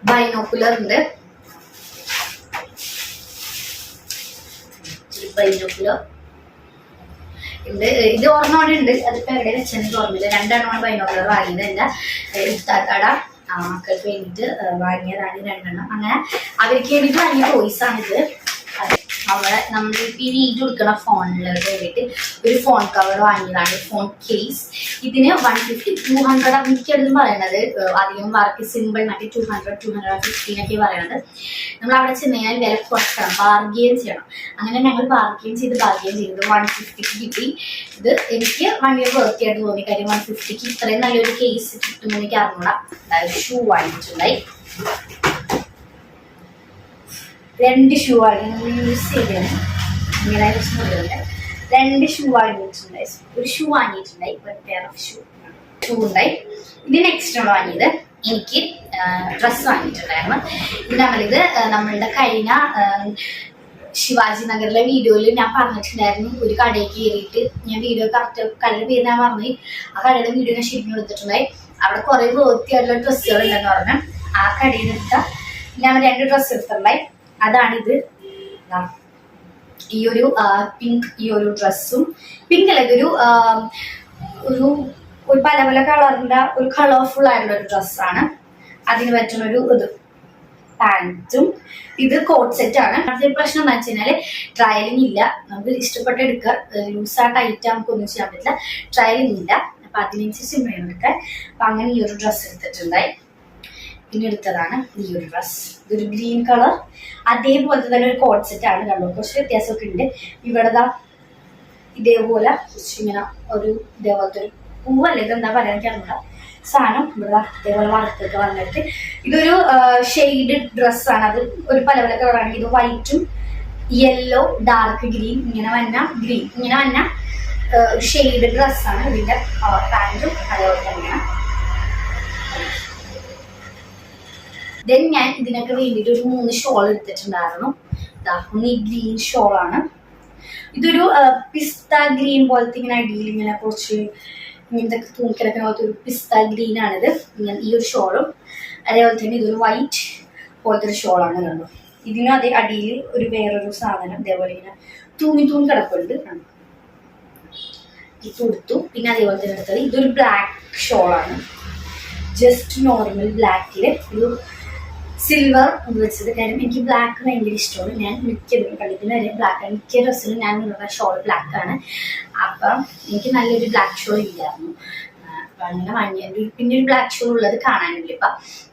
Binocular ഉണ്ട്. Binocular ഉണ്ട്. ഇത് ഓർമ്മയോടെ ഉണ്ട്. അതിപ്പോ എവിടെ വെച്ചെനിക്ക് ഓർമ്മയില്ല. 2 എണ്ണമാണ് ബൈനോക്കുലർ വാങ്ങിയത്. എന്റെ ഇത്താത്തട മക്കൾക്ക് വേണ്ടിയിട്ട് വാങ്ങിയതാണ് 2 എണ്ണം. അങ്ങനെ അവർക്ക് വേണ്ടിയിട്ട് വാങ്ങിയ ടോയ്സാണിത്. നമ്മൾ ഈ വീഡിയോ എടുക്കുന്ന ഫോണിലേക്ക് വേണ്ടിയിട്ട് ഒരു ഫോൺ കവർ വാങ്ങിയതാണ്, ഫോൺ കേസ്. ഇതിന് 150, 200 മിക്കടുത്തും പറയണത്. അധികം വർക്ക് സിമ്പിൾ മറ്റേ 200, 215 പറയണത്. നമ്മൾ അവിടെ ചെന്ന് കഴിഞ്ഞാൽ വില കുറക്കണം, ബാർഗെയിൻ ചെയ്യണം. അങ്ങനെ ഞങ്ങൾ ബാർഗെയിൻ ചെയ്ത് 150 കിട്ടി. ഇത് എനിക്ക് 1 ഇയർ വർക്ക് ആയിട്ട് തോന്നി. കാര്യം 150 ഇത്രയും നല്ലൊരു കേസ് കിട്ടുമെന്ന് എനിക്ക് അറിഞ്ഞൂടാ. അതായത് ഷൂ വാങ്ങിയിട്ടുണ്ടായി. 2 ഷൂ യൂസ് ചെയ്തത് ഇങ്ങനെ 2 ഷൂ വാങ്ങിയിട്ടുണ്ടായി. ഒരു ഷൂ വാങ്ങിയിട്ടുണ്ടായി, ഒരു പെയർ ഓഫ് ഷൂ ഉണ്ടായി. ഇത് നെക്സ്റ്റ് ആണ് വാങ്ങിയത്. എനിക്ക് ഡ്രസ്സ് വാങ്ങിയിട്ടുണ്ടായിരുന്നു. ഇത് നമ്മളുടെ കഴിഞ്ഞ ശിവാജി നഗറിലെ വീഡിയോയിൽ ഞാൻ പറഞ്ഞിട്ടുണ്ടായിരുന്നു. ഒരു കടയിൽ കയറിയിട്ട് ഞാൻ വീഡിയോ കറക്റ്റ് കടയുടെ പേര് ഞാൻ പറഞ്ഞു. ആ കടയുടെ വീഡിയോ ഞാൻ ശരിക്കും എടുത്തിട്ടുണ്ടായി. അവിടെ കുറെ വൃത്തിയായിട്ടുള്ള ഡ്രസ്സുകൾ ഉണ്ടെന്ന് പറഞ്ഞു. ആ കടയിൽ എടുത്ത ഞാൻ 2 ഡ്രസ്സ് എടുത്തിട്ടുണ്ടായി. അതാണിത്. ഈ ഒരു പിങ്ക്, ഈ ഒരു ഡ്രസ്സും പിങ്ക് അല്ല, ഇതൊരു ഒരു പല പല കളറിന്റെ ഒരു കളർഫുൾ ആയിട്ടുള്ള ഒരു ഡ്രസ്സാണ്. അതിന് പറ്റുന്ന ഒരു പാൻറ്റും. ഇത് കോട്ട് സെറ്റ് ആണ്. അടുത്ത പ്രശ്നം എന്താ വെച്ച് കഴിഞ്ഞാല് ട്രയലിംഗ് ഇല്ല. നമുക്ക് ഇഷ്ടപ്പെട്ട എടുക്കുക. ലൂസാ ടൈറ്റ് നമുക്കൊന്നും ചെയ്യാൻ പറ്റില്ല. ട്രയലിംഗ് ഇല്ല. അപ്പൊ അതിനനുസരിച്ച് വേണം എടുക്കാൻ. അപ്പൊ അങ്ങനെ ഈ ഒരു ഡ്രസ്സ് എടുത്തിട്ടുണ്ടായി. പിന്നെ എടുത്തതാണ് ഈ ഒരു ഡ്രസ്. ഇതൊരു ഗ്രീൻ കളർ, അതേപോലത്തെ തന്നെ ഒരു കോട്ട് സെറ്റ് ആണ്. കണ്ടോ, കുറച്ച് വ്യത്യാസമൊക്കെ ഉണ്ട്. ഇവിടെ ഇതേപോലെ ഇങ്ങനെ ഒരു ഇതേപോലത്തെ ഒരു പൂവല്ല, ഇതെന്താ പറയാൻ അറിയില്ല സാധനം. ഇവിടെ ഇതേപോലെ വറുത്തൊക്കെ വന്നിട്ട് ഇതൊരു ഷെയ്ഡ് ഡ്രസ്സാണ്. അത് ഒരു പല പല കളറാണ്. ഇത് വൈറ്റും യെല്ലോ, ഡാർക്ക് ഗ്രീൻ, ഇങ്ങനെ വന്ന ഒരു ഷെയ്ഡ് ഡ്രസ്സാണ്. ഇതിന്റെ പാൻറ്റും അതേപോലെ തന്നെയാണ്. ദെൻ ഞാൻ ഇതിനൊക്കെ വേണ്ടിയിട്ട് ഒരു 3 ഷോൾ എടുത്തിട്ടുണ്ടായിരുന്നു. ഒന്ന് ഈ ഗ്രീൻ ഷോളാണ്. ഇതൊരു പിസ്ത ഗ്രീൻ പോലത്തെ ഇങ്ങനെ അടിയിൽ ഇങ്ങനെ കുറച്ച് ഇങ്ങനത്തെ തൂക്കിലൊക്കെ പോലത്തെ ഒരു പിസ്ത ഗ്രീൻ ആണിത്. ഇങ്ങനെ ഈ ഒരു ഷോളും അതേപോലെ തന്നെ ഇതൊരു വൈറ്റ് പോലത്തെ ഒരു ഷോളാണ്. കണ്ടു, ഇതിനും അതേ അടിയിൽ ഒരു വേറൊരു സാധനം ഇതേപോലെ ഇങ്ങനെ തൂങ്ങി കിടപ്പുണ്ട്. ഇത് കൊടുത്തു. പിന്നെ അതേപോലെ തന്നെ എടുത്തത് ഇതൊരു ബ്ലാക്ക് ഷോളാണ്. ജസ്റ്റ് നോർമൽ ബ്ലാക്കിൽ ഒരു സിൽവർ വെച്ചത്. കാര്യം എനിക്ക് ബ്ലാക്ക് ഭയങ്കര ഇഷ്ടമാണ്. ഞാൻ മിക്കതും കളിക്കുന്ന വരെ ബ്ലാക്കാണ്. മിക്ക ഡ്രസ്സിലും ഞാൻ നിങ്ങളുടെ ഷോൾ ബ്ലാക്കാണ്. അപ്പം എനിക്ക് നല്ലൊരു ബ്ലാക്ക് ഷോൾ ഇല്ലായിരുന്നു. അപ്പം അങ്ങനെ വാങ്ങിയത്. പിന്നെ ഒരു ബ്ലാക്ക് ഷോൾ ഉള്ളത് കാണാനില്ല. ഇപ്പം